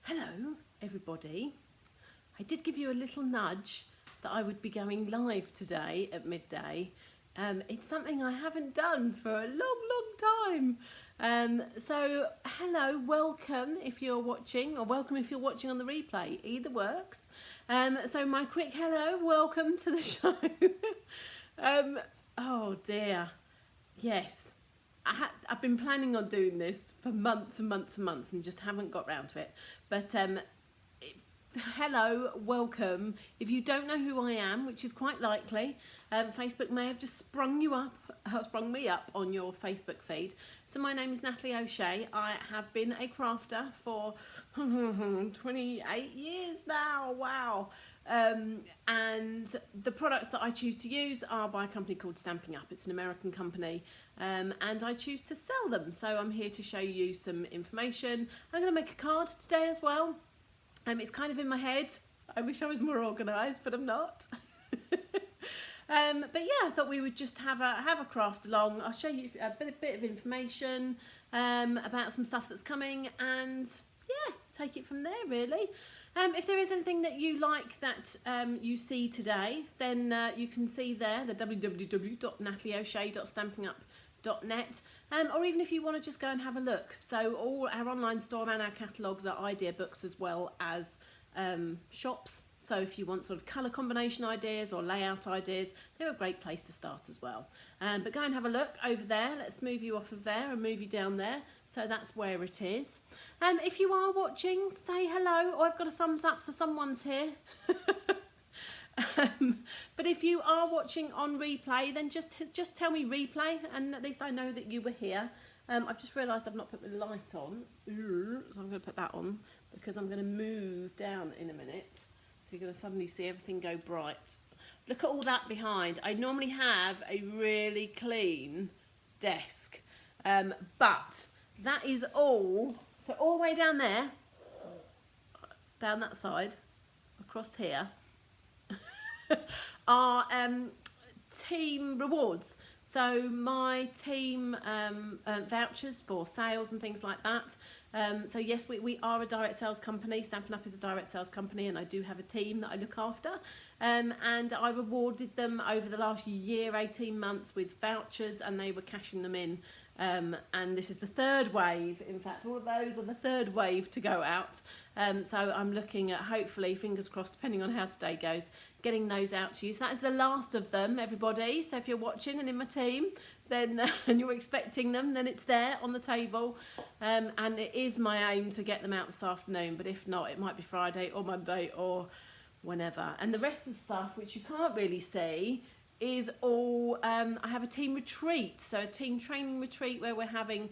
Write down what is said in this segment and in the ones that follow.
Hello everybody. I did give you a little nudge that I would be going live today at midday. It's something I haven't done for a long time. So hello, welcome if you're watching, or welcome if you're watching on the replay, either works. So my quick hello, welcome to the show. Oh dear, yes. I've been planning on doing this for months and months and months and just haven't got round to it. But hello, welcome. If you don't know who I am, which is quite likely, Facebook may have just sprung me up on your Facebook feed. So my name is Natalie O'Shea. I have been a crafter for 28 years now. Wow. And the products that I choose to use are by a company called Stampin Up. It's an American company, and I choose to sell them. So I'm here to show you some information. I'm going to make a card today as well. It's kind of in my head. I wish I was more organised, but I'm not. But yeah, I thought we would just have a craft along. I'll show you a bit of information about some stuff that's coming, and yeah, take it from there really. If there is anything that you like that you see today, then you can see there the www.natalieoshea.stampinup.net, or even if you want to just go and have a look. So all our online store and our catalogues are idea books as well as shops. So if you want sort of colour combination ideas or layout ideas, they're a great place to start as well. But go and have a look over there. Let's move you off of there and move you down there. So that's where it is. If you are watching, say hello. Oh, I've got a thumbs up, so someone's here. But if you are watching on replay, then just tell me replay, and at least I know that you were here. I've just realised I've not put the light on, so I'm going to put that on because I'm going to move down in a minute. So you're going to suddenly see everything go bright. Look at all that behind. I normally have a really clean desk, but that is all. So all the way down there, down that side, across here, are team rewards. So my team vouchers for sales and things like that. So yes, we are a direct sales company. Stampin' Up is a direct sales company, and I do have a team that I look after. And I rewarded them over the last year, 18 months, with vouchers, and they were cashing them in. And this is the third wave. In fact, all of those are the third wave to go out. So I'm looking at, hopefully, fingers crossed, depending on how today goes, getting those out to you. So that is the last of them, everybody. So if you're watching and in my team, then and you're expecting them, then it's there on the table. And it is my aim to get them out this afternoon. But if not, it might be Friday or Monday or whenever. And the rest of the stuff, which you can't really see, is all, I have a team retreat, so a team training retreat where we're having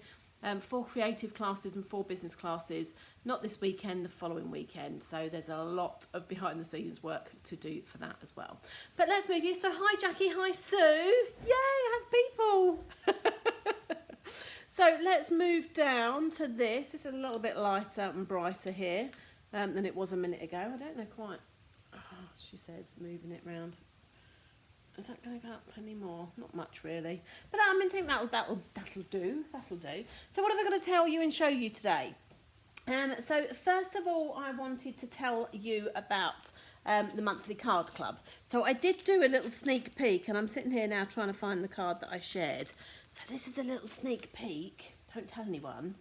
4 creative classes and 4 business classes, not this weekend, the following weekend. So there's a lot of behind the scenes work to do for that as well. But let's move you. So hi Jackie, hi Sue. Yay, I have people. So let's move down to this. This is a little bit lighter and brighter here than it was a minute ago. I don't know quite. Oh, she says moving it round. Is that going to go up any more? Not much really, but I mean, I think that'll do. So what am I going to tell you and show you today? So first of all, I wanted to tell you about the monthly card club. So I did do a little sneak peek, and I'm sitting here now trying to find the card that I shared. So this is a little sneak peek. Don't tell anyone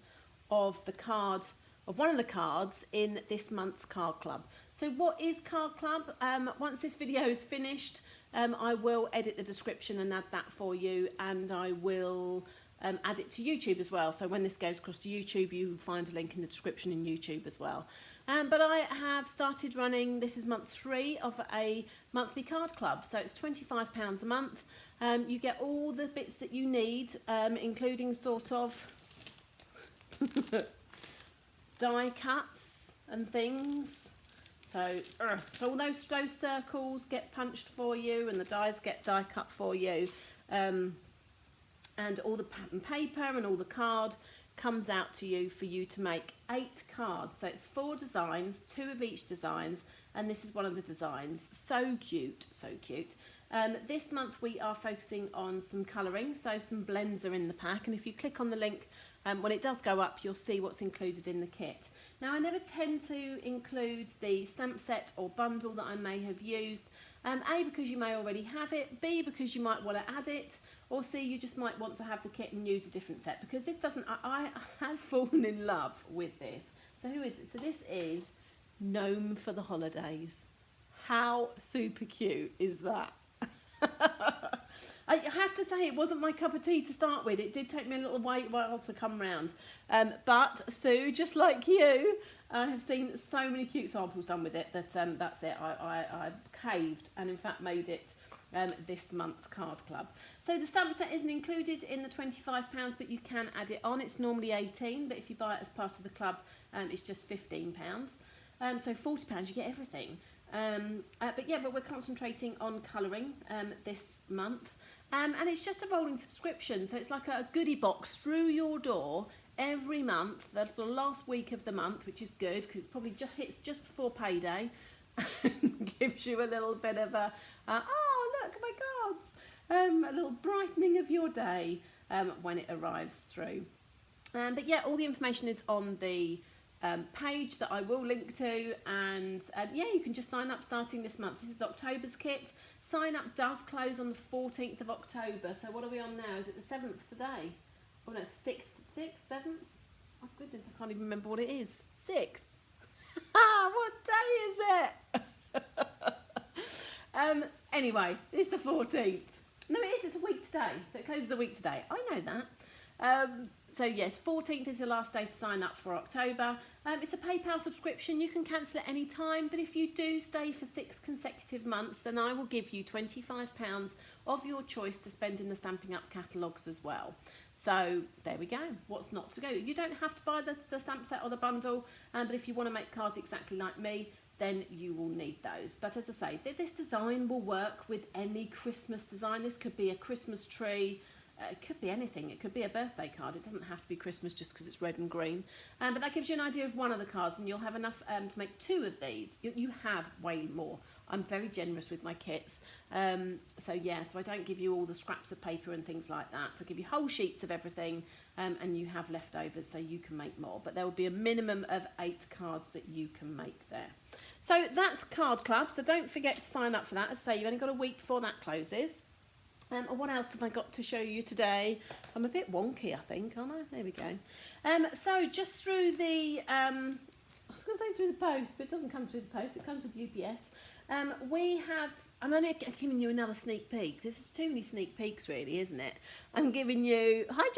of the card. Of one of the cards in this month's card club. So what is card club? Once this video is finished, I will edit the description and add that for you, and I will add it to YouTube as well. So when this goes across to YouTube, you will find a link in the description in YouTube as well. But I have started running, this is month 3 of a monthly card club. So it's £25 a month. You get all the bits that you need, including sort of die cuts and things. So all those circles get punched for you, and the dies get die cut for you, and all the pattern paper and all the card comes out to you for you to make 8 cards. So it's 4 designs, 2 of each designs, and this is one of the designs. So cute, so cute. This month we are focusing on some colouring, so some blends are in the pack, and if you click on the link, when it does go up, you'll see what's included in the kit. Now I never tend to include the stamp set or bundle that I may have used, A, because you may already have it, B, because you might want to add it, or C, you just might want to have the kit and use a different set, because this doesn't, I have fallen in love with this. So who is it? So this is Gnome for the holidays. How super cute is that? I have to say, it wasn't my cup of tea to start with. It did take me a little while to come round. But Sue, just like you, I have seen so many cute samples done with it that that's it. I caved and in fact made it this month's card club. So the stamp set isn't included in the £25, but you can add it on. It's normally 18, but if you buy it as part of the club, it's just £15. So £40, you get everything. But we're concentrating on colouring this month. And it's just a rolling subscription, so it's like a goodie box through your door every month. That's the last week of the month, which is good because it's probably hits just before payday, and gives you a little bit of a oh look, my cards, a little brightening of your day when it arrives through. But yeah, all the information is on the page that I will link to, and yeah, you can just sign up starting this month. This is October's kit. Sign up does close on the 14th of October. So what are we on now? Is it the 7th today? Oh no, it's 6th, 7th? Oh goodness, I can't even remember what it is. 6th. What day is it? Anyway, it's the 14th. No, it is. It's a week today. So it closes a week today. I know that. So yes, 14th is your last day to sign up for October. It's a PayPal subscription. You can cancel at any time, but if you do stay for 6 consecutive months, then I will give you £25 of your choice to spend in the Stampin' Up catalogues as well. So there we go. What's not to go? You don't have to buy the stamp set or the bundle, but if you want to make cards exactly like me, then you will need those. But as I say, this design will work with any Christmas design. This could be a Christmas tree. It could be anything. It could be a birthday card. It doesn't have to be Christmas just because it's red and green. But that gives you an idea of one of the cards, and you'll have enough to make 2 of these. You have way more. I'm very generous with my kits. So I don't give you all the scraps of paper and things like that. I give you whole sheets of everything, and you have leftovers so you can make more. But there will be a minimum of 8 cards that you can make there. So that's Card Club. So don't forget to sign up for that. As I say, you've only got a week before that closes. What else have I got to show you today? I'm a bit wonky, I think, aren't I? There we go. So just through the, I was going to say through the post, but it doesn't come through the post. It comes with UPS. We have, I'm only giving you another sneak peek. This is too many sneak peeks, really, isn't it? I'm giving you, hi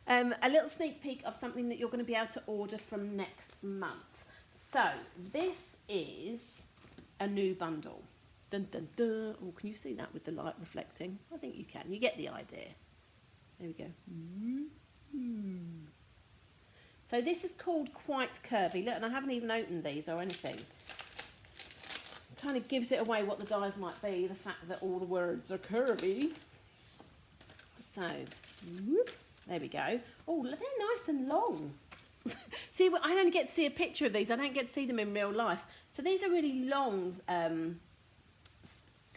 Jan, a little sneak peek of something that you're going to be able to order from next month. So this is a new bundle. Dun, dun, dun. Oh, can you see that with the light reflecting? I think you can. You get the idea. There we go. So this is called Quite Curvy. Look, and I haven't even opened these or anything. Kind of gives it away what the dies might be, the fact that all the words are curvy. So, there we go. Oh, they're nice and long. See, I only get to see a picture of these. I don't get to see them in real life. So these are really long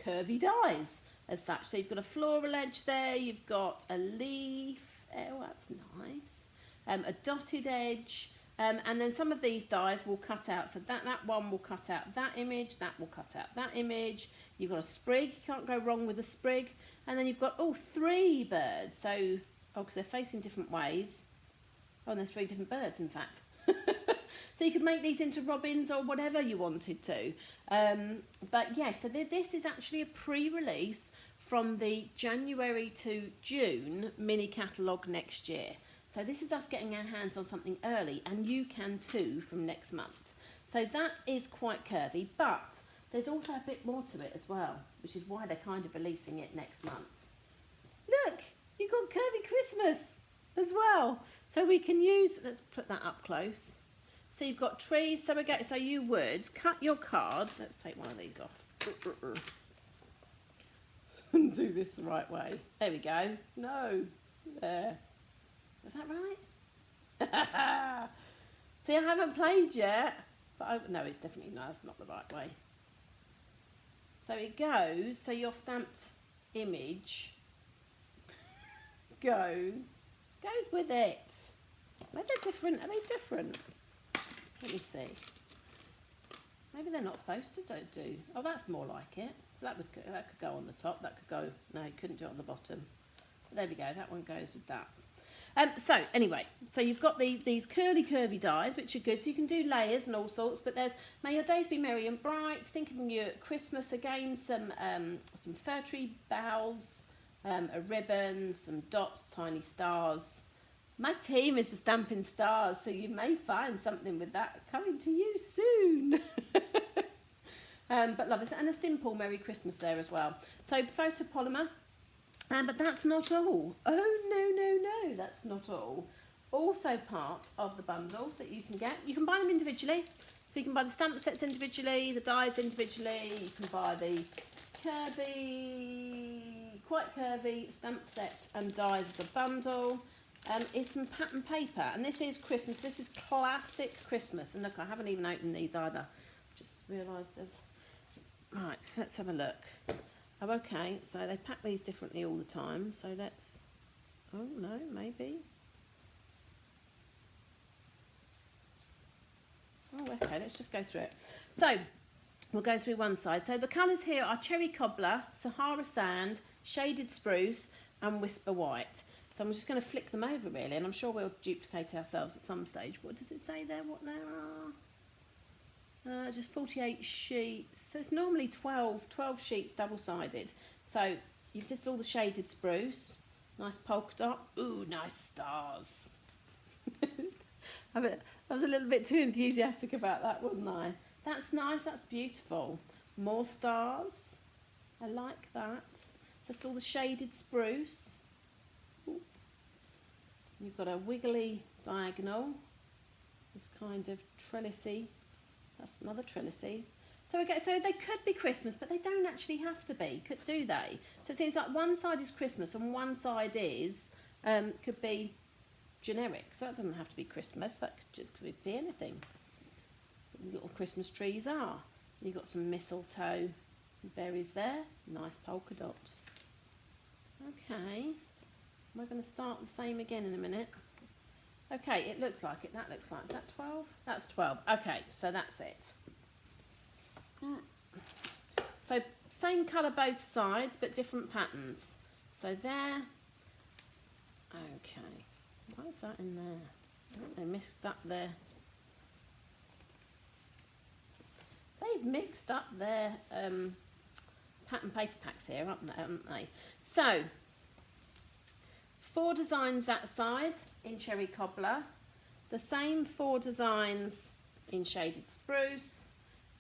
curvy dies as such. So you've got a floral edge there, you've got a leaf, oh that's nice, a dotted edge, and then some of these dies will cut out, so that one will cut out that image, that will cut out that image, you've got a sprig, you can't go wrong with a sprig, and then you've got 3 birds, so, because they're facing different ways, and there's 3 different birds in fact. So you could make these into robins or whatever you wanted to. But yeah, so this is actually a pre-release from the January to June mini catalogue next year. So this is us getting our hands on something early, and you can too from next month. So that is Quite Curvy, but there's also a bit more to it as well, which is why they're kind of releasing it next month. Look, you've got Curvy Christmas as well. So we can use, let's put that up close. So you've got trees, so you would cut your card, let's take one of these off, and do this the right way. There we go. No, there. Was that right? See, I haven't played yet, but no, it's definitely, no, that's not the right way. So it goes, so your stamped image goes with it. Are they different? Are they different? Let me see. Maybe they're not supposed to do. Oh, that's more like it. So that could go on the top. That could go. No, you couldn't do it on the bottom. But there we go. That one goes with that. So anyway, so you've got these curvy dies, which are good. So you can do layers and all sorts. But there's May Your Days Be Merry and Bright. Thinking you Christmas again. Some fir tree boughs, a ribbon, some dots, tiny stars. My team is the Stampin' Stars, so you may find something with that coming to you soon. But love this, and a simple Merry Christmas there as well. So photopolymer, but that's not all. Oh no, that's not all. Also part of the bundle that you can get. You can buy them individually, so you can buy the stamp sets individually, the dies individually. You can buy the quite curvy stamp set and dies as a bundle. Is some pattern paper, and this is Christmas. This is classic Christmas. And look, I haven't even opened these either. Just realised there's... Right, so let's have a look. Oh, okay, so they pack these differently all the time. So let's... Oh, no, maybe. Oh, okay, let's just go through it. So, we'll go through one side. So the colours here are Cherry Cobbler, Sahara Sand, Shaded Spruce, and Whisper White. So I'm just going to flick them over really, and I'm sure we'll duplicate ourselves at some stage. What does it say there, what there are? Just 48 sheets. So it's normally 12 sheets double-sided. So this is all the Shaded Spruce. Nice polka dot. Ooh, nice stars. I was a little bit too enthusiastic about that, wasn't I? That's nice, that's beautiful. More stars. I like that. That's all the Shaded Spruce. You've got a wiggly diagonal, this kind of trellisy. That's another trellisy. So they could be Christmas, but they don't actually have to be, do they? So it seems like one side is Christmas and one side is could be generic. So that doesn't have to be Christmas. That could be anything. Little Christmas trees are. You've got some mistletoe berries there. Nice polka dot. Okay. We're going to start the same again in a minute. Okay, it looks like it. That looks like... Is that 12? That's 12. Okay, so that's it. So same colour both sides, but different patterns. So there. Okay. Why is that in there? I think they mixed up their... They've mixed up their pattern paper packs here, haven't they? So... 4 designs that side in Cherry Cobbler, the same 4 designs in Shaded Spruce,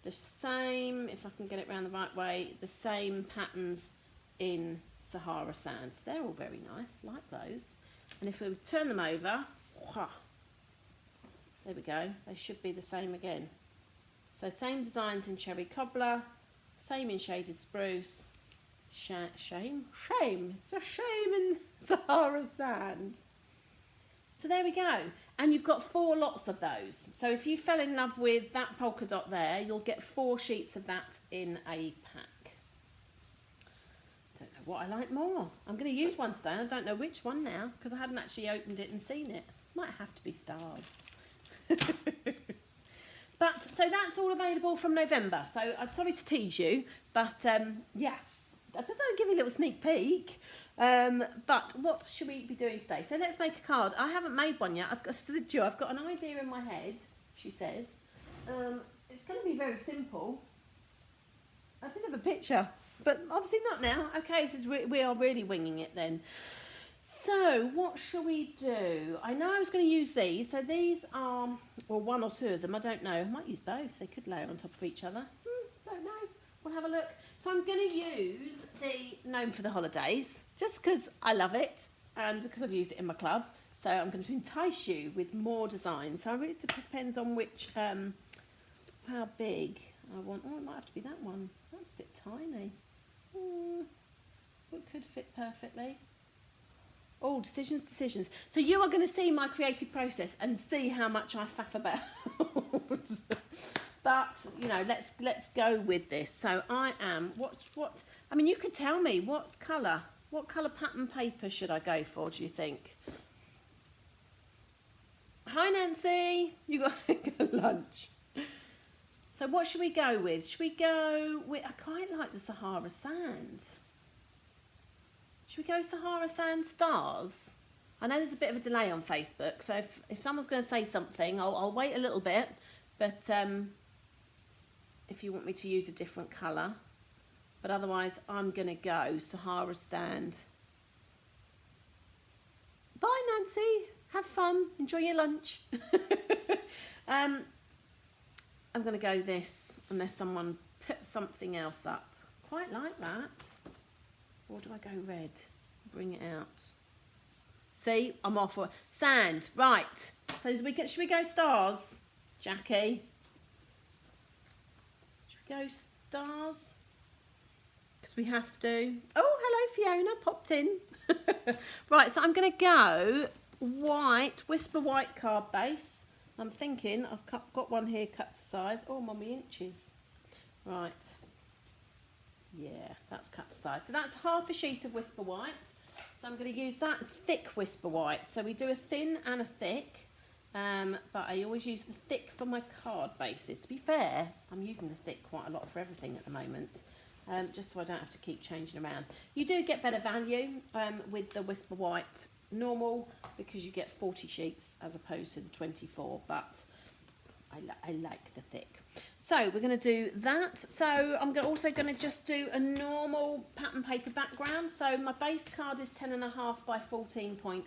the same, if I can get it around the right way, the same patterns in Sahara Sands. They're all very nice, like those. And if we turn them over, there we go, they should be the same again. So same designs in Cherry Cobbler, same in Shaded Spruce. Shame. It's a shame in Sahara Sand. So there we go. And you've got 4 lots of those. So if you fell in love with that polka dot there, you'll get 4 sheets of that in a pack. Don't know what I like more. I'm going to use one today. I don't know which one now because I hadn't actually opened it and seen it. Might have to be stars. But so that's all available from November. So I'm sorry to tease you, but yeah. I just thought I'd give you a little sneak peek. But what should we be doing today? So let's make a card. I haven't made one yet. I've got an idea in my head, she says. It's going to be very simple. I did have a picture, but obviously not now. Okay, so we are really winging it then. So what shall we do? I know I was going to use these. So these are, well, 1 or 2 of them. I don't know. I might use both. They could layer on top of each other. Don't know. We'll have a look. So I'm going to use the Gnome for the Holidays, just because I love it and because I've used it in my club. So I'm going to entice you with more designs. So it really depends on which, how big I want. Oh, it might have to be that one. That's a bit tiny. It could fit perfectly. Oh, decisions. So you are going to see my creative process and see how much I faff about. But, you know, let's go with this. So I am, I mean, you could tell me what colour pattern paper should I go for, do you think? hi Nancy, you got lunch. So what should we go with? Should we go with, I quite like the Sahara Sand. Should we go Sahara Sand Stars? I know there's a bit of a delay on Facebook, so if someone's going to say something, I'll wait a little bit, but if you want me to use a different colour. But otherwise, I'm going to go Sahara Sand. Bye, Nancy. Have fun. Enjoy your lunch. I'm going to go this, unless someone puts something else up. Quite like that. Or do I go red? Bring it out. See, I'm off for sand. Right. So should we go stars, Jackie? Should we go stars? Because we have to. Oh, hello, Fiona. Popped in. Right, so I'm going to go white, Whisper White card base. I'm thinking I've got one here cut to size. Oh, mummy inches. Right. Yeah, that's cut to size. So that's half a sheet of Whisper White. So I'm going to use that as thick Whisper White. So we do a thin and a thick, but I always use the thick for my card bases. To be fair, I'm using the thick quite a lot for everything at the moment, just so I don't have to keep changing around. You do get better value with the Whisper White normal because you get 40 sheets as opposed to the 24, but I like the thick. So we're going to do that. So I'm also going to just do a normal pattern paper background. So my base card is 10.5 by 14.8.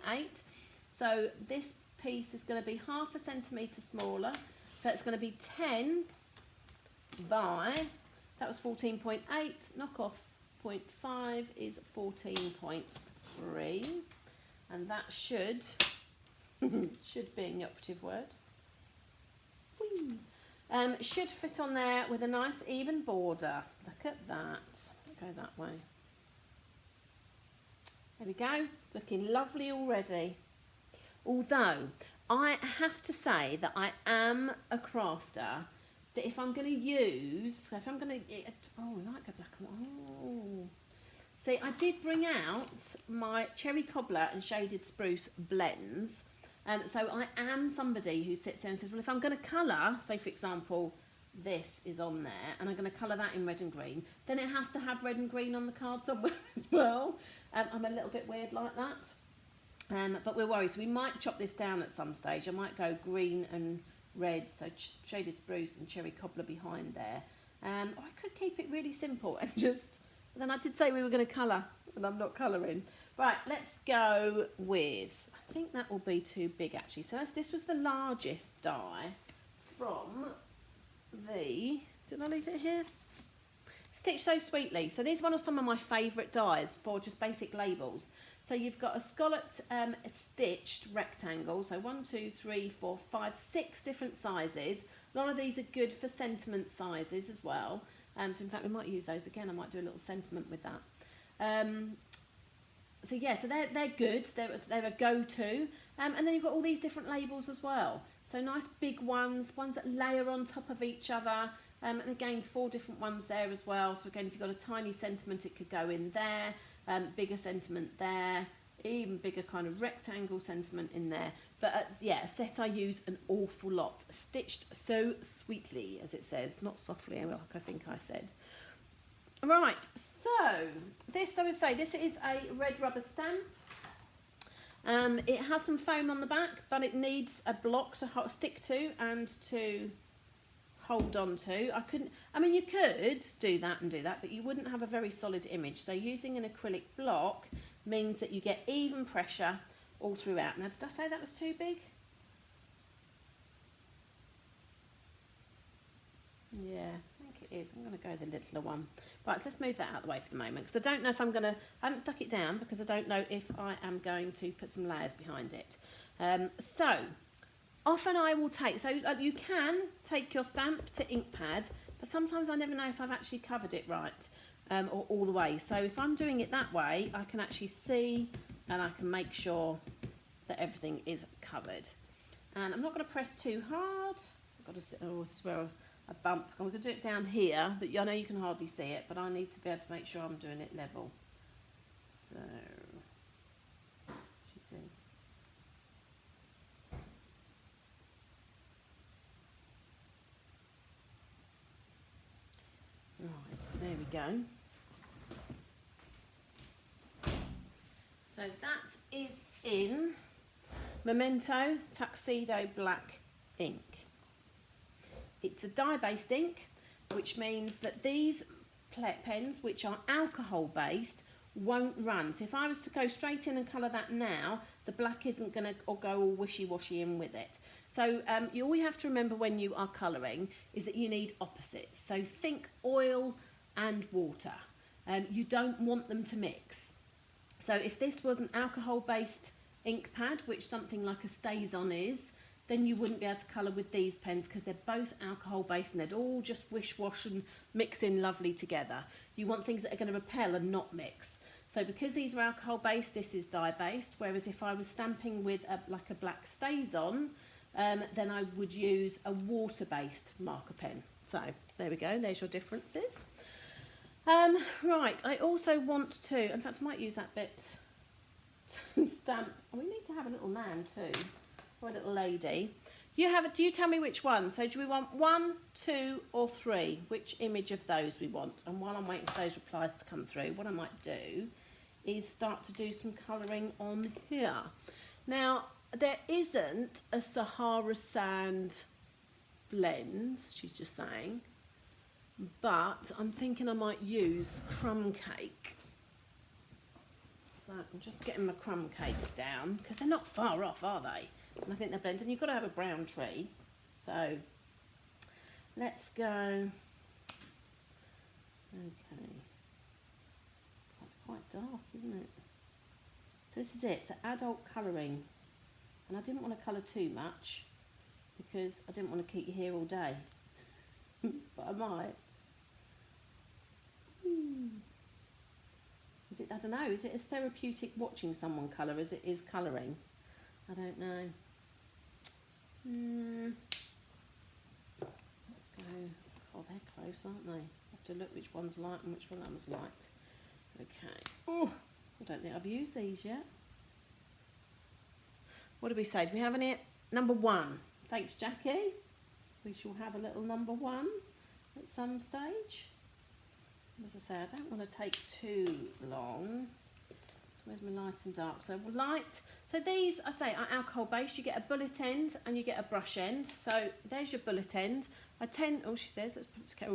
So this piece is going to be half a centimetre smaller. So it's going to be 10 by, that was 14.8, knock off 0.5 is 14.3. And that should be the operative word. Whee. Should fit on there with a nice even border. Look at that. Go that way. There we go. Looking lovely already. Although I have to say that I am a crafter. That if I'm going to use, I like a black and white. Oh. See, I did bring out my Cherry Cobbler and Shaded Spruce blends. So I am somebody who sits there and says, well, if I'm going to colour, say for example, this is on there, and I'm going to colour that in red and green, then it has to have red and green on the card somewhere as well. I'm a little bit weird like that. But we're worried, so we might chop this down at some stage. I might go green and red, so Shaded Spruce and Cherry Cobbler behind there. Or I could keep it really simple and just, then I did say we were going to colour, and I'm not colouring. Right, let's go with, I think that will be too big actually. So this was the largest die from the, did I leave it here? Stitch So Sweetly. So these are some of my favourite dies for just basic labels. So you've got a scalloped stitched rectangle. So 1, 2, 3, 4, 5, 6 different sizes. A lot of these are good for sentiment sizes as well. So in fact we might use those again. I might do a little sentiment with that. So yeah, so they're good. They're a go-to. And then you've got all these different labels as well. So nice big ones that layer on top of each other. And again, 4 different ones there as well. So again, if you've got a tiny sentiment, it could go in there. Bigger sentiment there. Even bigger kind of rectangle sentiment in there. But yeah, a set I use an awful lot. Stitched So Sweetly, as it says. Not softly, like I think I said. Right, so this, I would say, this is a red rubber stamp. It has some foam on the back, but it needs a block to stick to and to hold on to. I mean, you could do that and do that, but you wouldn't have a very solid image. So using an acrylic block means that you get even pressure all throughout. Now, did I say that was too big? Yeah, I think it is. I'm going to go the littler one. Right, so let's move that out of the way for the moment, because I don't know if I'm going to, I haven't stuck it down because I don't know if I am going to put some layers behind it. So often I will take, so you can take your stamp to ink pad, but sometimes I never know if I've actually covered it right or all the way. So if I'm doing it that way, I can actually see and I can make sure that everything is covered. And I'm not going to press too hard. I've got to sit, oh, this is where a bump. I'm going to do it down here, but I know you can hardly see it, but I need to be able to make sure I'm doing it level. So, she says. So there we go. So that is in Memento Tuxedo Black ink. It's a dye-based ink, which means that these pens, which are alcohol-based, won't run. So if I was to go straight in and colour that now, the black isn't going to go all wishy-washy in with it. So all you have to remember when you are colouring is that you need opposites. So think oil and water. You don't want them to mix. So if this was an alcohol-based ink pad, which something like a StazOn is, then you wouldn't be able to colour with these pens because they're both alcohol-based and they'd all just wish-wash and mix in lovely together. You want things that are going to repel and not mix. So because these are alcohol-based, this is dye-based, whereas if I was stamping with like a black StazOn, then I would use a water-based marker pen. So there we go, there's your differences. Right, I also want to, in fact I might use that bit to stamp. We need to have a little man too, or a little lady. Do you tell me which one? So do we want 1, 2 or 3? Which image of those we want? And while I'm waiting for those replies to come through, what I might do is start to do some colouring on here. Now, there isn't a Sahara Sand blends, she's just saying, but I'm thinking I might use crumb cake. So I'm just getting my crumb cakes down because they're not far off, are they? And I think they're blended. And you've got to have a brown tree. So let's go. Okay. That's quite dark, isn't it? So this is it. So adult colouring. And I didn't want to colour too much because I didn't want to keep you here all day. But I might. Is it, I don't know, is it as therapeutic watching someone colour as it is colouring? I don't know. Let's go. Oh, they're close, aren't they? I have to look which one's light and which one was light. Okay. Oh, I don't think I've used these yet. What did we say? Do we have any? Number 1. Thanks, Jackie. We shall have a little number 1 at some stage. As I say, I don't want to take too long. So where's my light and dark? So light. So these, I say, are alcohol based. You get a bullet end and you get a brush end. So there's your bullet end. Oh, she says, let's put it together.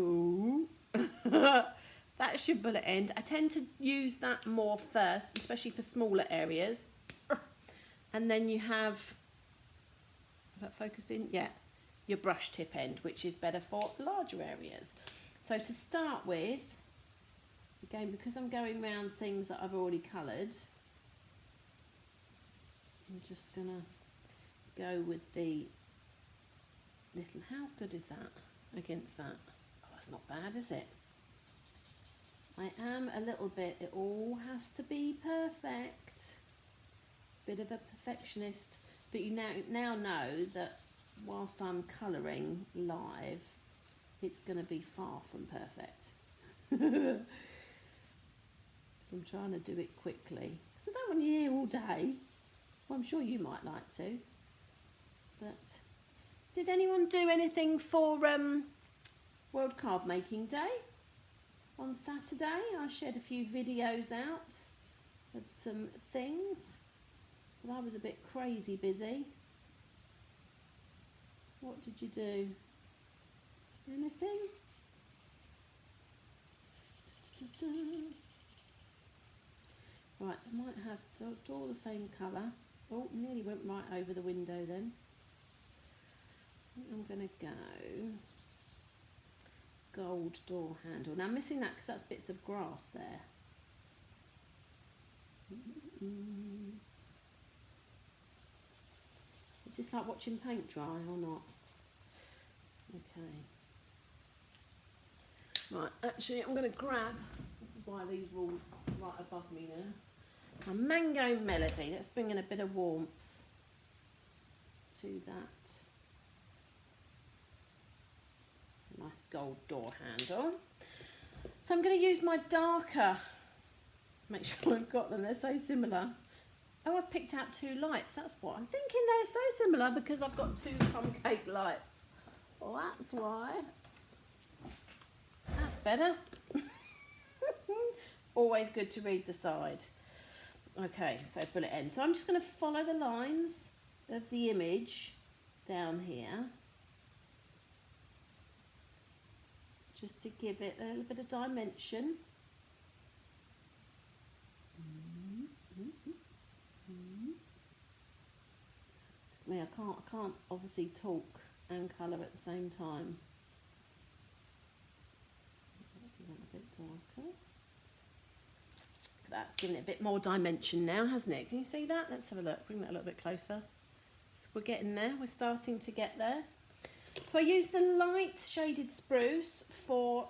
That's your bullet end. I tend to use that more first, especially for smaller areas. And then you have, is that focused in? Yeah. Your brush tip end, which is better for larger areas. So to start with, again, because I'm going around things that I've already coloured, I'm just going to go with the little, how good is that against that? Oh, that's not bad, is it? I am a little bit, it all has to be perfect. Bit of a perfectionist, but you now know that whilst I'm colouring live, it's going to be far from perfect. I'm trying to do it quickly because I don't want you here all day. Well, I'm sure you might like to. But did anyone do anything for World Card Making Day on Saturday? I shared a few videos out of some things, but I was a bit crazy busy. What did you do? Anything? Right, I might have to all the same colour. Oh, nearly went right over the window then. I think I'm going to go gold door handle. Now I'm missing that because that's bits of grass there. Is this like watching paint dry or not? Okay. Right, actually I'm going to grab, this is why these are all right above me now, my Mango Melody. Let's bring in a bit of warmth to that. Nice gold door handle. So I'm going to use my darker, make sure I've got them, they're so similar. Oh, I've picked out 2 lights, that's what. I'm thinking they're so similar because I've got 2 crumb cake lights. Well, that's why. That's better. Always good to read the side. Okay, so bullet end. So I'm just going to follow the lines of the image down here, just to give it a little bit of dimension. I can't obviously talk and colour at the same time. A bit darker. That's giving it a bit more dimension now, hasn't it? Can you see that? Let's have a look. Bring that a little bit closer. So we're getting there. We're starting to get there. So I use the light shaded spruce for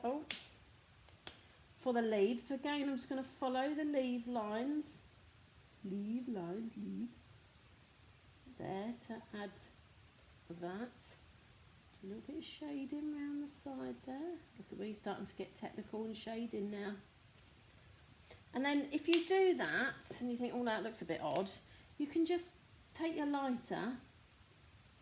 the leaves. So again, I'm just going to follow the leaf lines. Leaves. There to add that. A little bit of shading around the side there. Look at me starting to get technical and shading now. And then if you do that and you think, oh, that looks a bit odd, you can just take your lighter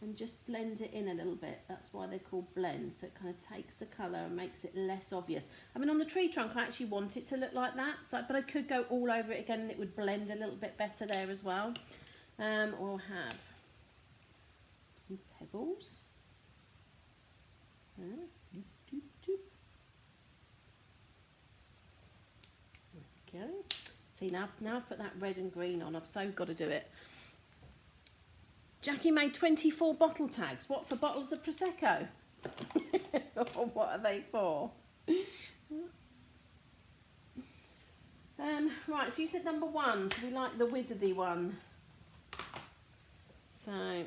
and just blend it in a little bit. That's why they're called blends. So it kind of takes the colour and makes it less obvious. I mean, on the tree trunk, I actually want it to look like that. So, but I could go all over it again and it would blend a little bit better there as well. Or have some pebbles. There we go. See, now I've put that red and green on. I've so got to do it. Jackie made 24 bottle tags. What, for bottles of Prosecco? Or what are they for? Right, so you said number 1. So we like the wizardy one. So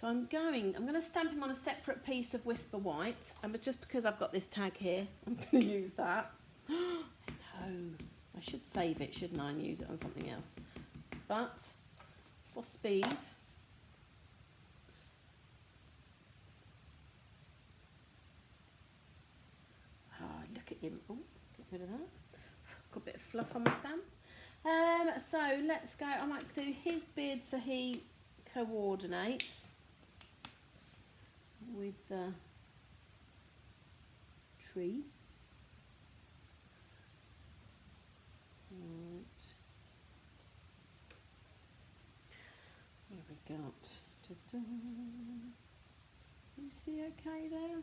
I'm going to stamp him on a separate piece of Whisper White, but just because I've got this tag here, I'm going to use that. No, I should save it, shouldn't I, and use it on something else. But for speed, look at him. Oh, get rid of that. Got a bit of fluff on my stamp. So let's go. I might do his beard so he coordinates with the tree. Right. What have we got? Ta-da. You see okay there?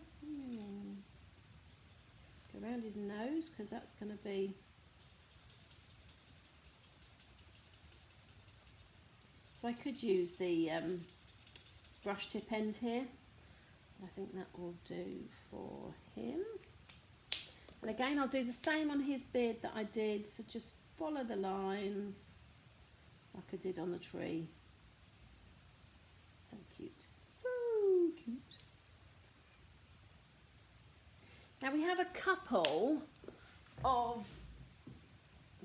Go around his nose because that's going to be... So I could use the brush tip end here. I think that will do for him. And again, I'll do the same on his beard that I did. So just follow the lines like I did on the tree. So cute. So cute. Now we have a couple of,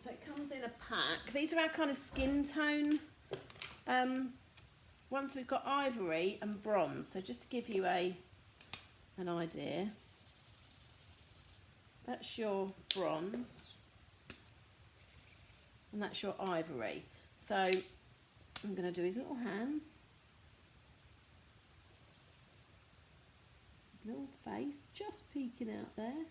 so it comes in a pack. These are our kind of skin tone ones. We've got ivory and bronze. So just to give you an idea, that's your bronze and that's your ivory. So I'm going to do his little hands, his little face just peeking out there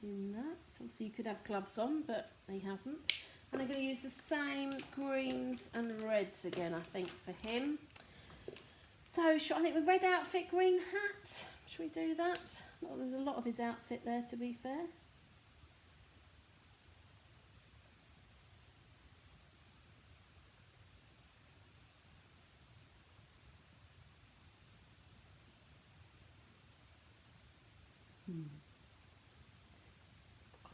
in that. Obviously you could have gloves on, but he hasn't. And I'm going to use the same greens and reds again, I think, for him. So I think with red outfit, green hat. Should we do that? Well, there's a lot of his outfit there, to be fair. I'm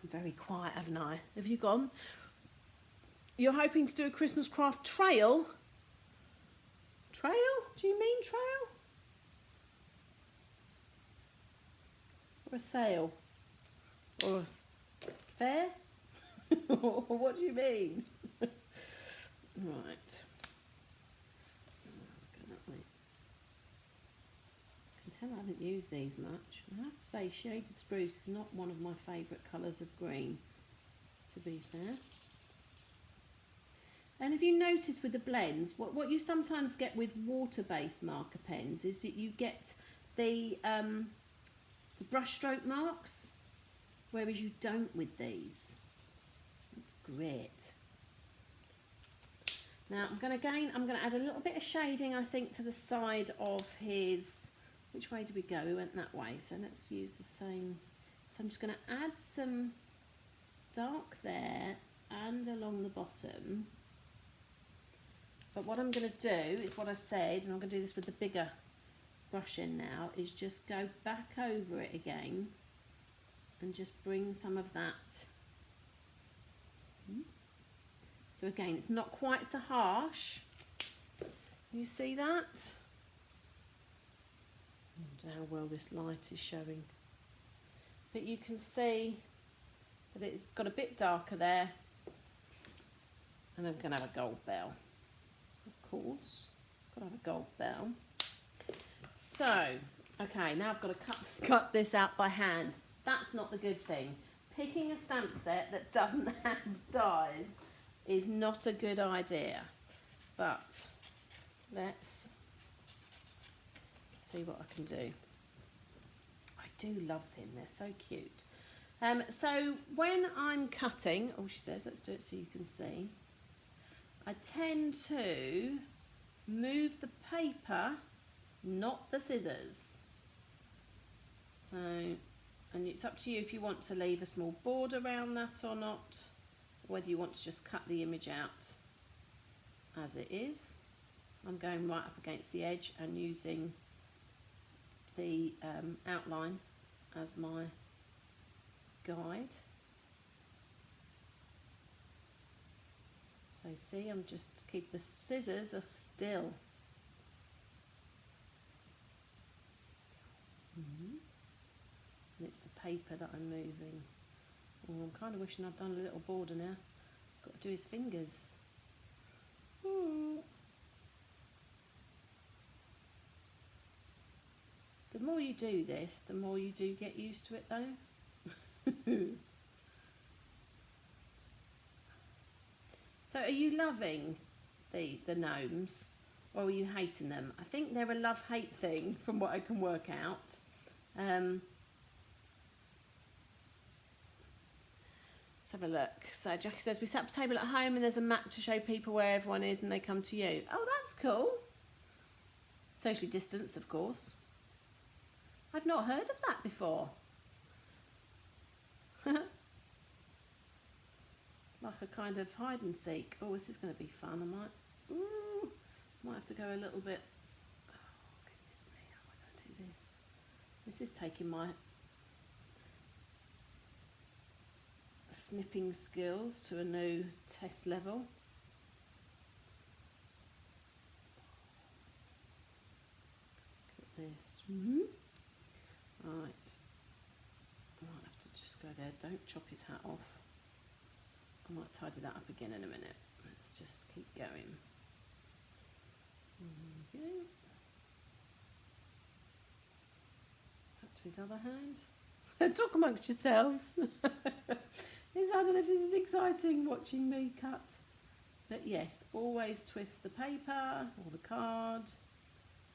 very quiet, haven't I? Have you gone? You're hoping to do a Christmas craft trail? Trail? Do you mean trail? Or a sale? Or a fair? Or what do you mean? Right. Let's go that way. I can tell I haven't used these much. I have to say shaded spruce is not one of my favourite colours of green, to be fair. And if you notice with the blends, what you sometimes get with water-based marker pens is that you get the the brush stroke marks, whereas you don't with these. That's great. Now I'm going to add a little bit of shading, I think, to the side of his, which way did we go? We went that way, so let's use the same. So I'm just going to add some dark there and along the bottom. But what I'm going to do is what I said, and I'm going to do this with the bigger brush in now, is just go back over it again and just bring some of that. So again, it's not quite so harsh. You see that? I wonder how well this light is showing. But you can see that it's got a bit darker there. And I'm going to have a gold bell. Of course, got to have a gold bell. So, okay, now I've got to cut this out by hand. That's not the good thing. Picking a stamp set that doesn't have dies is not a good idea. But let's see what I can do. I do love him, they're so cute. So when I'm cutting, oh, she says, let's do it so you can see. I tend to move the paper, not the scissors. So, and it's up to you if you want to leave a small border around that or not, or whether you want to just cut the image out as it is. I'm going right up against the edge and using the outline as my guide. So see, I'm just keep the scissors are still. And it's the paper that I'm moving. Oh, I'm kind of wishing I'd done a little border now. Got to do his fingers. Ooh. The more you do this, the more you do get used to it though. So are you loving the gnomes, or are you hating them? I think they're a love-hate thing from what I can work out. Let's have a look. So Jackie says, we set up a table at home and there's a map to show people where everyone is and they come to you. Oh, that's cool. Socially distanced, of course. I've not heard of that before. Like a kind of hide and seek. Oh, this is going to be fun. I might have to go a little bit. Oh, goodness me, how am I going to do this? This is taking my snipping skills to a new test level. Look at this. Right. I might have to just go there. Don't chop his hat off. I might tidy that up again in a minute. Let's just keep going. Okay. Back to his other hand. Talk amongst yourselves. I don't know if this is exciting watching me cut. But yes, always twist the paper or the card,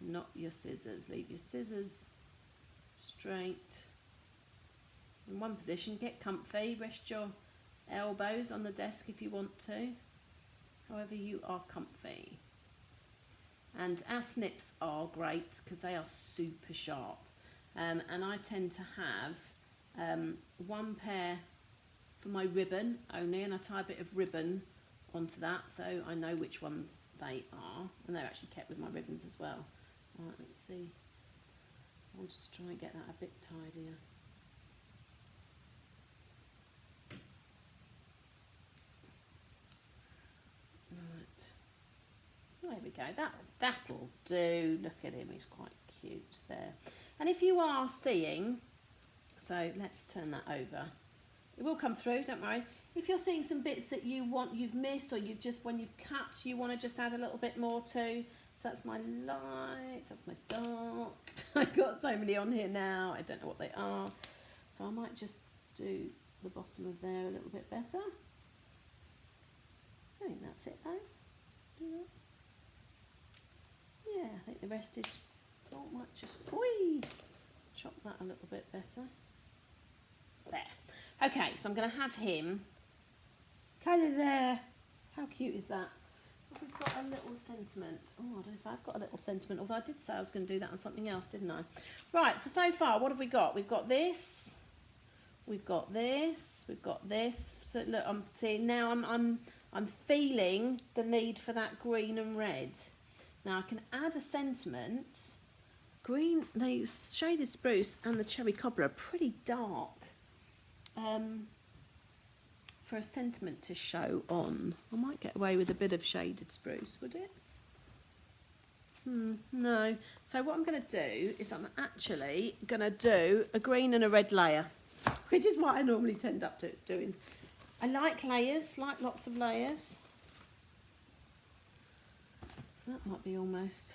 not your scissors. Leave your scissors straight in one position. Get comfy. Rest your elbows on the desk if you want to, however you are comfy. And our snips are great because they are super sharp, and I tend to have one pair for my ribbon only, and I tie a bit of ribbon onto that so I know which ones they are, and they're actually kept with my ribbons as well. Right, let's see, I wanted to try and get that a bit tidier. There we go, that'll do. Look at him, he's quite cute there. And if you are seeing, so let's turn that over. It will come through, don't worry. If you're seeing some bits that you've missed, or you've just, when you've cut, you want to just add a little bit more to. So that's my light, that's my dark. I've got so many on here now, I don't know what they are. So I might just do the bottom of there a little bit better. I think that's it though. Do that. Yeah, I think the rest is not much. Just, oi! chop that a little bit better. There. Okay, so I'm going to have him kind of there. How cute is that? We've got a little sentiment. Oh, I don't know if I've got a little sentiment, although I did say I was going to do that on something else, didn't I? Right, so far, what have we got? We've got this. We've got this. We've got this. So look, I'm seeing now. I'm feeling the need for that green and red. Now I can add a sentiment. Green, the shaded spruce and the cherry cobbler are pretty dark. For a sentiment to show on. I might get away with a bit of shaded spruce, would it? No. So what I'm going to do is I'm actually going to do a green and a red layer, which is what I normally tend up to doing. I like layers, like lots of layers. So that might be almost,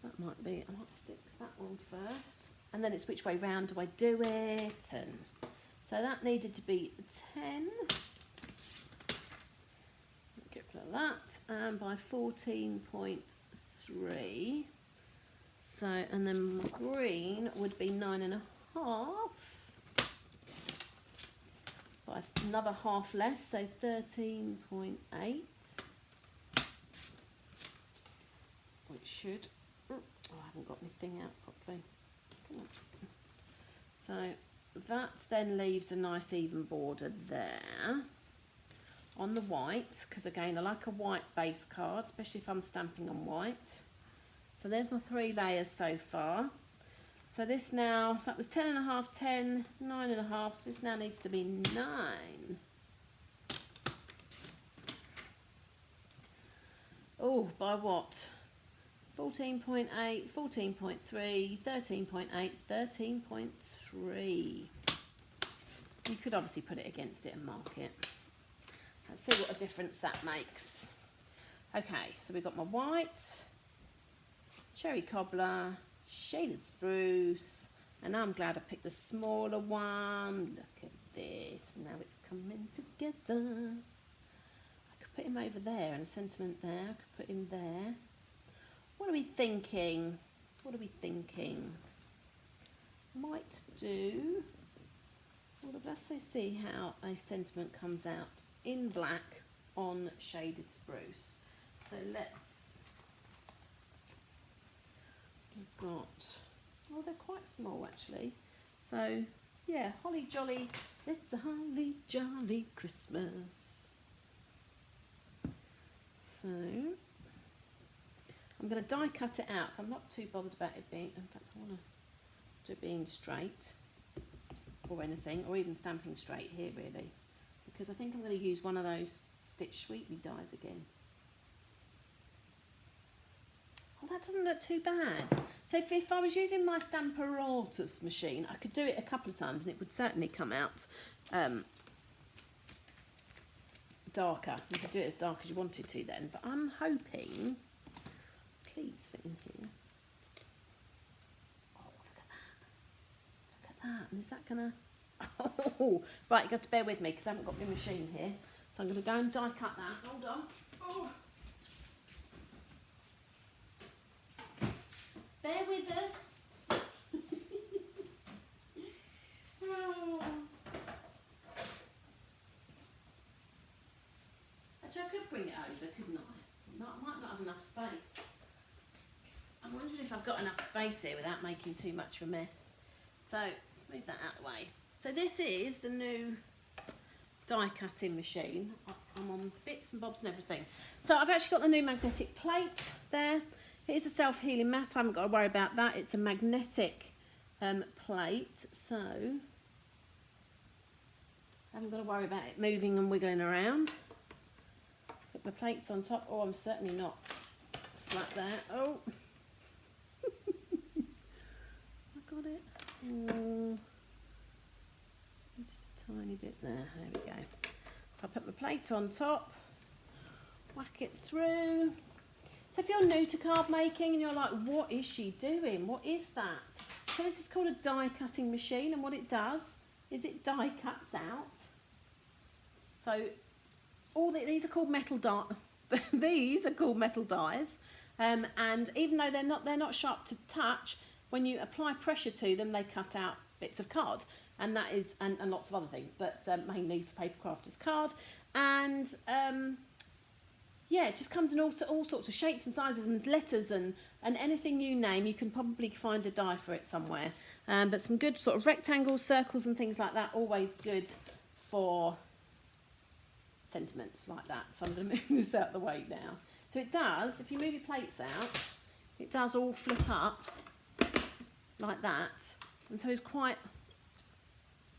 that might be, I might stick that one first. And then it's which way round do I do it? And so that needed to be 10. Get rid of that. And by 14.3. So, and then my green would be 9.5. By another half less, so 13.8. Which should, oh, I haven't got anything out properly. Come on. So that then leaves a nice even border there on the white, because again I like a white base card, especially if I'm stamping on white. So there's my 3 layers so far. So this now, so that was 10.5, 10, 9.5, so this now needs to be 9. Oh, by what? 14.8, 14.3, 13.8, 13.3. You could obviously put it against it and mark it. Let's see what a difference that makes. Okay, so we've got my white, cherry cobbler, shaded spruce, and I'm glad I picked the smaller one. Look at this, now it's coming together. I could put him over there and a sentiment there. I could put him there. What are we thinking? What are we thinking? Might do, well, let's see how a sentiment comes out in black on shaded spruce. So let's, we've got, oh, they're quite small actually. So yeah, holly jolly, it's a holly jolly Christmas. So I'm going to die cut it out, so I'm not too bothered about it being, in fact I want to do it being straight or anything, or even stamping straight here really, because I think I'm going to use one of those Stitch Sweetly dies again. Oh, that doesn't look too bad. So if I was using my Stamparatus machine, I could do it a couple of times and it would certainly come out darker. You could do it as dark as you wanted to then, but I'm hoping, please fit in here. Oh, look at that. Look at that. And is that going to... Oh, right, you've got to bear with me because I haven't got my machine here. So I'm going to go and die cut that. Hold on. Oh. Bear with us. Oh. Actually, I could bring it over, couldn't I? I might not have enough space. I'm wondering if I've got enough space here without making too much of a mess. So let's move that out of the way. So this is the new die cutting machine. I'm on bits and bobs and everything. So I've actually got the new magnetic plate there. It is a self-healing mat. I haven't got to worry about that. It's a magnetic plate, so I haven't got to worry about it moving and wiggling around. Put my plates on top. Oh, I'm certainly not flat there. Oh, I got it. Oh. Just a tiny bit there. There we go. So I put my plate on top, whack it through. So if you're new to card making and you're like, what is she doing? What is that? So this is called a die cutting machine, and what it does is it die cuts out. So these are called metal die. These are called metal dies, and even though they're not sharp to touch, when you apply pressure to them, they cut out bits of card, and that is, and lots of other things, but mainly for paper crafters card. And yeah, it just comes in all sorts of shapes and sizes and letters, and anything you name, you can probably find a die for it somewhere. But some good sort of rectangles, circles and things like that, always good for sentiments like that. So I'm going to move this out of the way now. So it does, if you move your plates out, it does all flip up like that. And so it's quite,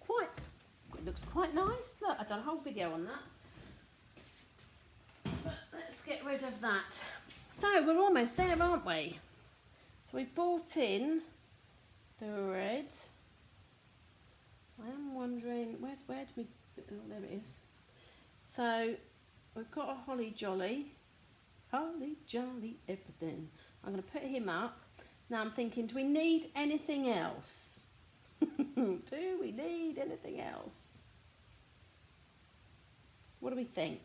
it looks quite nice. Look, I've done a whole video on that. But let's get rid of that. So we're almost there, aren't we? So we've brought in the red. I am wondering, where do we, oh, there it is. So we've got a holly jolly everything. I'm going to put him up. Now I'm thinking, do we need anything else? Do we need anything else? What do we think?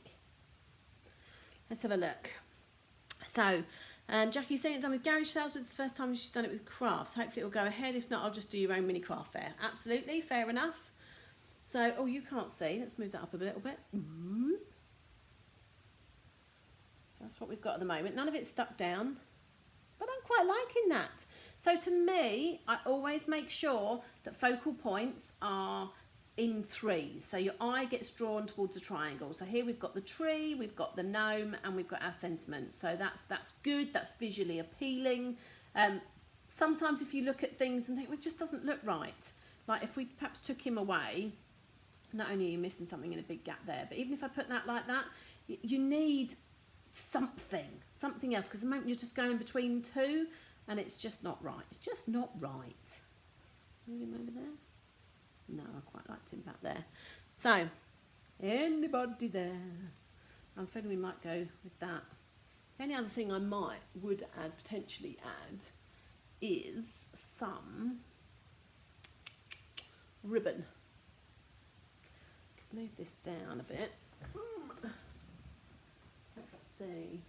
Let's have a look. So, Jackie's saying it's done with garage sales, but it's the first time she's done it with crafts. Hopefully it'll go ahead. If not, I'll just do your own mini craft fair. Absolutely, fair enough. So, oh, you can't see. Let's move that up a little bit. So that's what we've got at the moment. None of it's stuck down, but I'm quite liking that. So to me, I always make sure that focal points are in threes. So your eye gets drawn towards a triangle. So here we've got the tree, we've got the gnome, and we've got our sentiment. So that's good, that's visually appealing. Sometimes if you look at things and think, well, it just doesn't look right. Like if we perhaps took him away, not only are you missing something in a big gap there, but even if I put that like that, you need something else, because the moment you're just going between two, and it's just not right. It's just not right. Move him over there. No, I quite liked him back there. So, anybody there? I'm feeling we might go with that. The only other thing I would potentially add is some ribbon. Move this down a bit. Let's see.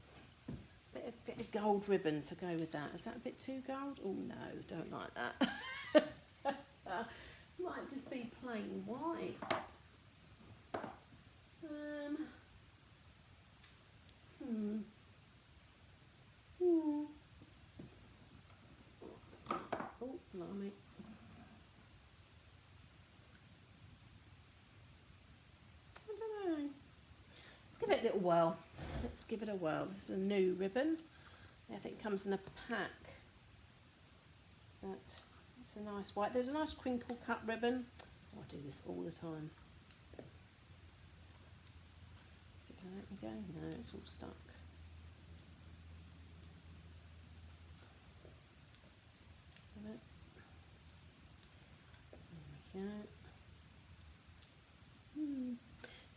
Bit of gold ribbon to go with that. Is that a bit too gold? Oh no, don't like that. Might just be plain white. Oh, blimey. I don't know. Let's give it a little whirl. Let's give it a whirl. This is a new ribbon. I think it comes in a pack. But it's a nice white. There's a nice crinkle cut ribbon. Oh, I do this all the time. Is it going to let me go? No, it's all stuck. There we go.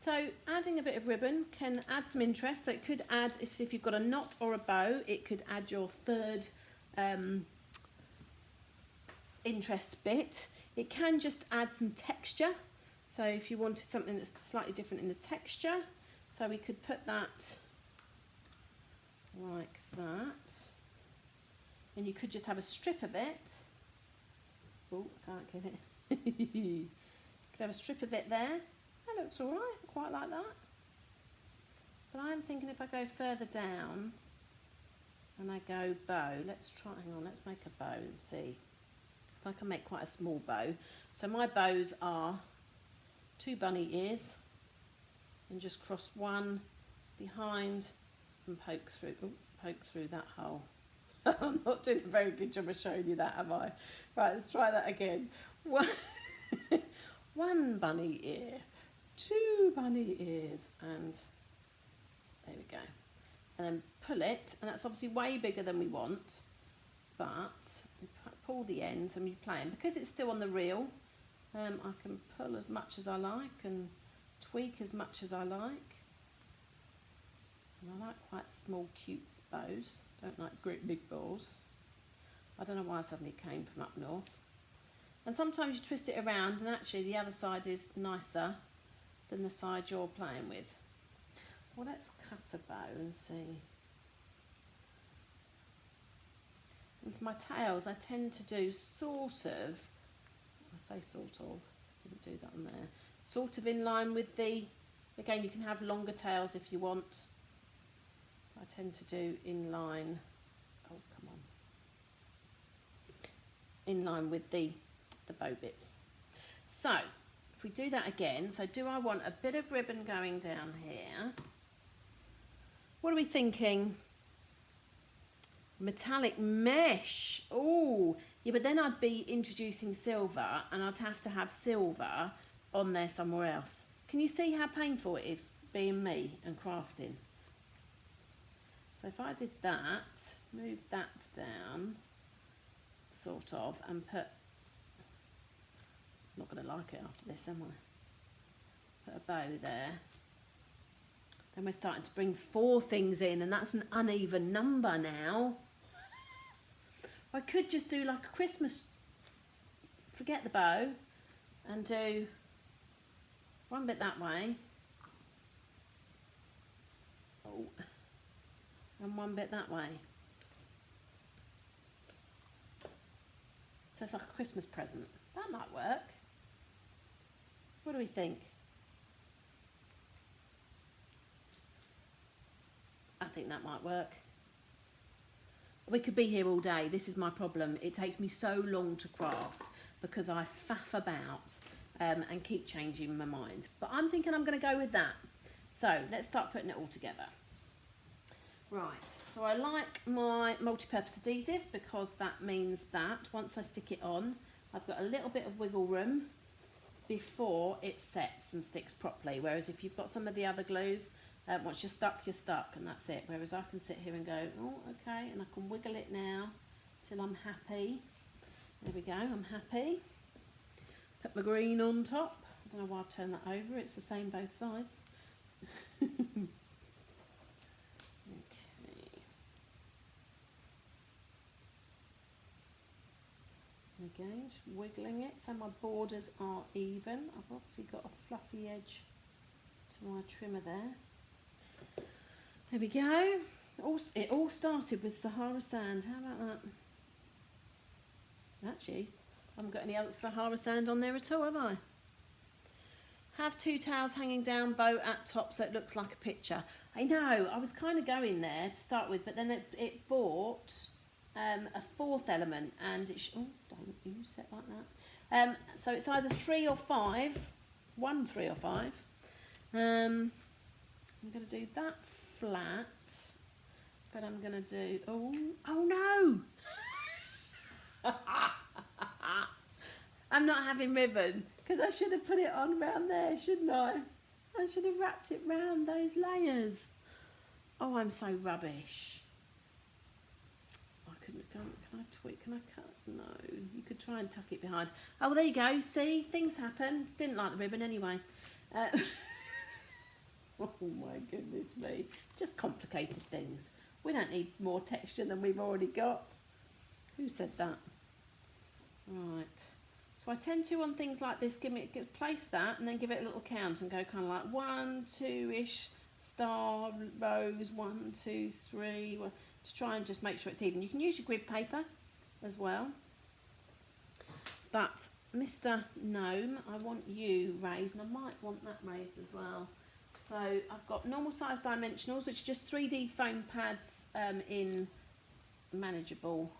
So adding a bit of ribbon can add some interest. So it could add, if you've got a knot or a bow, it could add your third interest bit. It can just add some texture. So if you wanted something that's slightly different in the texture, so we could put that like that. And you could just have a strip of it. Oh, I can't get it. You could have a strip of it there. That looks all right, quite like that. But I'm thinking if I go further down and I go bow, let's try, hang on, let's make a bow and see if I can make quite a small bow. So my bows are 2 bunny ears and just cross one behind and poke through that hole. I'm not doing a very good job of showing you that, am I? Right, let's try that again. One bunny ear. 2 bunny ears, and there we go. And then pull it, and that's obviously way bigger than we want, but we pull the ends and we play them. Because it's still on the reel, I can pull as much as I like and tweak as much as I like. And I like quite small, cute bows. Don't like great big balls. I don't know why I suddenly came from up north. And sometimes you twist it around, and actually the other side is nicer than the side you're playing with. Well, let's cut a bow and see. And for my tails, I tend to do sort of, I say sort of, didn't do that on there, sort of in line with the, again, you can have longer tails if you want. I tend to do in line, oh come on, in line with the bow bits. So if we do that again, so do I want a bit of ribbon going down here? What are we thinking? Metallic mesh. Oh, yeah, but then I'd be introducing silver and I'd have to have silver on there somewhere else. Can you see how painful it is being me and crafting? So if I did that, move that down, sort of, and put, I'm not going to like it after this, am I? Put a bow there. Then we're starting to bring 4 things in, and that's an uneven number now. I could just do like a Christmas, forget the bow, and do one bit that way. Oh, and one bit that way. So it's like a Christmas present. That might work. What do we think? I think that might work. We could be here all day. This is my problem. It takes me so long to craft because I faff about and keep changing my mind. But I'm thinking I'm going to go with that. So let's start putting it all together. Right, so I like my multi-purpose adhesive because that means that once I stick it on, I've got a little bit of wiggle room before it sets and sticks properly. Whereas if you've got some of the other glues, once you're stuck, and that's it. Whereas I can sit here and go, oh, okay, and I can wiggle it now till I'm happy. There we go, I'm happy. Put my green on top. I don't know why I've turned that over. It's the same both sides. Okay. Again, just wiggling it so my borders are even. I've obviously got a fluffy edge to my trimmer there. There we go. It all started with Sahara sand. How about that? Actually, I haven't got any other Sahara sand on there at all, have I? Have 2 towels hanging down, bow at top so it looks like a picture. I know, I was kind of going there to start with, but then it bought a 4th element, and oh, don't you set like that. So it's either 3 or 5, 1, 3 or 5. I'm going to do that flat, but I'm going to do, oh no! I'm not having ribbon, because I should have put it on around there, shouldn't I? I should have wrapped it round those layers. Oh, I'm so rubbish. I couldn't have gone, can I tweak, can I cut? No, you could try and tuck it behind. Oh, there you go, see, things happen. Didn't like the ribbon anyway. Oh my goodness me, just complicated things. We don't need more texture than we've already got. Who said that? Right, so I tend to, on things like this, place that and then give it a little count and go kind of like 1, 2-ish star rows, 1, 2, 3, to try and just make sure it's even. You can use your grid paper as well, but Mr. Gnome, I want you raised, and I might want that raised as well. So I've got normal size dimensionals, which are just 3D foam pads in manageable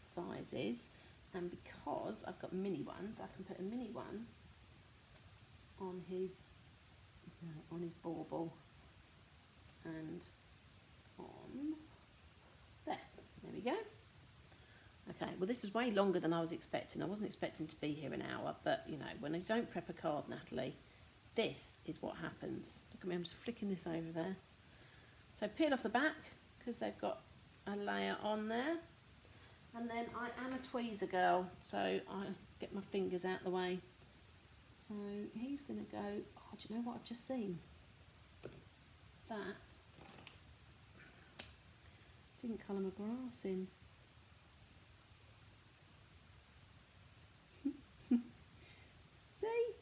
sizes. And because I've got mini ones, I can put a mini one on his bauble and on there. There we go. Okay, well this was way longer than I was expecting. I wasn't expecting to be here an hour, but you know, when I don't prep a card, Natalie, this is what happens. Look at me, I'm just flicking this over there. So peel off the back, because they've got a layer on there. And then I am a tweezer girl, so I get my fingers out the way. So he's going to go, oh, do you know what I've just seen? That didn't colour my grass in. See?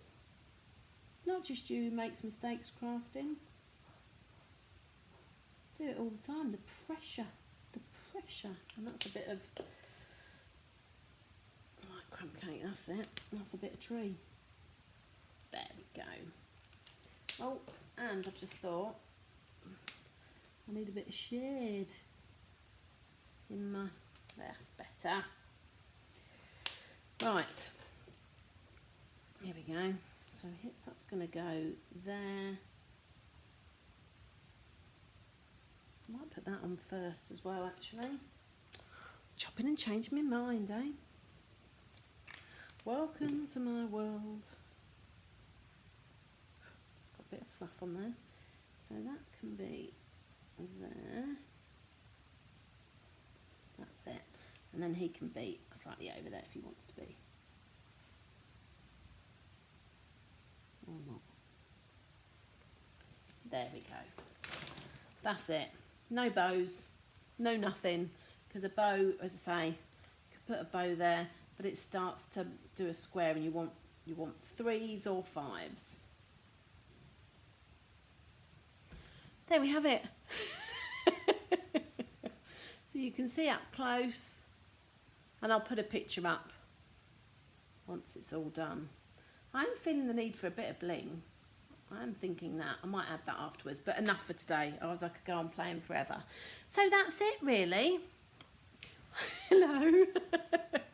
It's not just you who makes mistakes crafting. Do it all the time. The pressure. And that's a bit of right, crumb cake, that's it. That's a bit of tree. There we go. Oh, and I've just thought I need a bit of shade in my, that's better. Right, here we go. So that's going to go there. I might put that on first as well, actually. Chopping and changing my mind, eh? Welcome to my world. Got a bit of fluff on there. So that can be there. That's it. And then he can be slightly over there if he wants to be. Or not. There we go. That's it. No bows, no nothing, because a bow, as I say, you could put a bow there, but it starts to do a square, and you want 3s or 5s. There we have it. So you can see up close, and I'll put a picture up once it's all done. I'm feeling the need for a bit of bling. I'm thinking that. I might add that afterwards, but enough for today. Otherwise I could go on playing forever. So that's it, really. Hello. So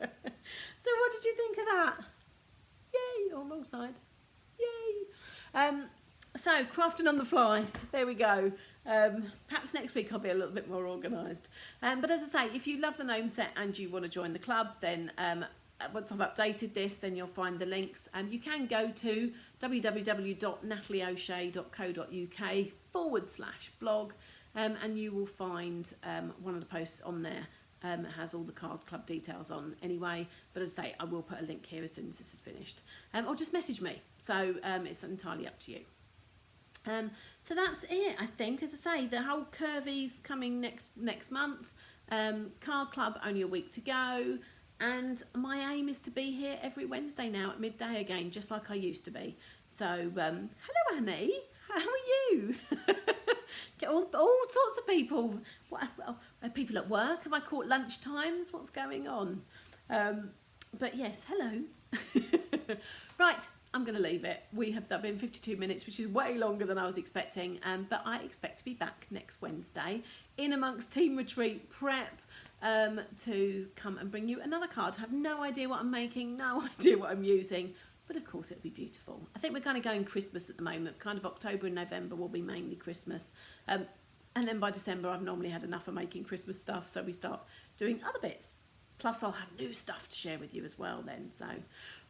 what did you think of that? Yay, on wrong side. Yay. So crafting on the fly. There we go. Perhaps next week I'll be a little bit more organised. But as I say, if you love the Gnome set and you want to join the club, then once I've updated this, then you'll find the links, and you can go to www.natalieoshay.co.uk/blog, and you will find one of the posts on there. It has all the card club details on anyway, but as I say, I will put a link here as soon as this is finished, or just message me, so it's entirely up to you. So that's it, I think. As I say, the whole curvy's coming next month. Card club, only a week to go. And my aim is to be here every Wednesday now at midday again, just like I used to be. So, hello Annie, how are you? Get all sorts of people. What, are people at work? Have I caught lunch times? What's going on? But yes, hello. Right, I'm going to leave it. We have been 52 minutes, which is way longer than I was expecting. But I expect to be back next Wednesday in amongst team retreat prep. To come and bring you another card. I have no idea what I'm making, no idea what I'm using, but of course it'll be beautiful. I think we're kind of going Christmas at the moment, kind of October and November will be mainly Christmas, and then by December I've normally had enough of making Christmas stuff, so we start doing other bits. Plus I'll have new stuff to share with you as well then. So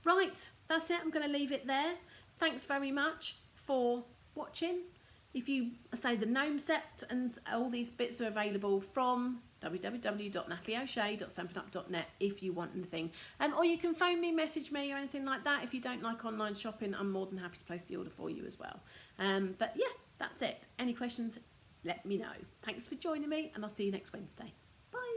right, that's it. I'm going to leave it there. Thanks very much for watching. If you say the Gnome set and all these bits are available from www.natalieoshay.stampinup.net if you want anything. Or you can phone me, message me or anything like that. If you don't like online shopping, I'm more than happy to place the order for you as well. But yeah, that's it. Any questions, let me know. Thanks for joining me, and I'll see you next Wednesday. Bye.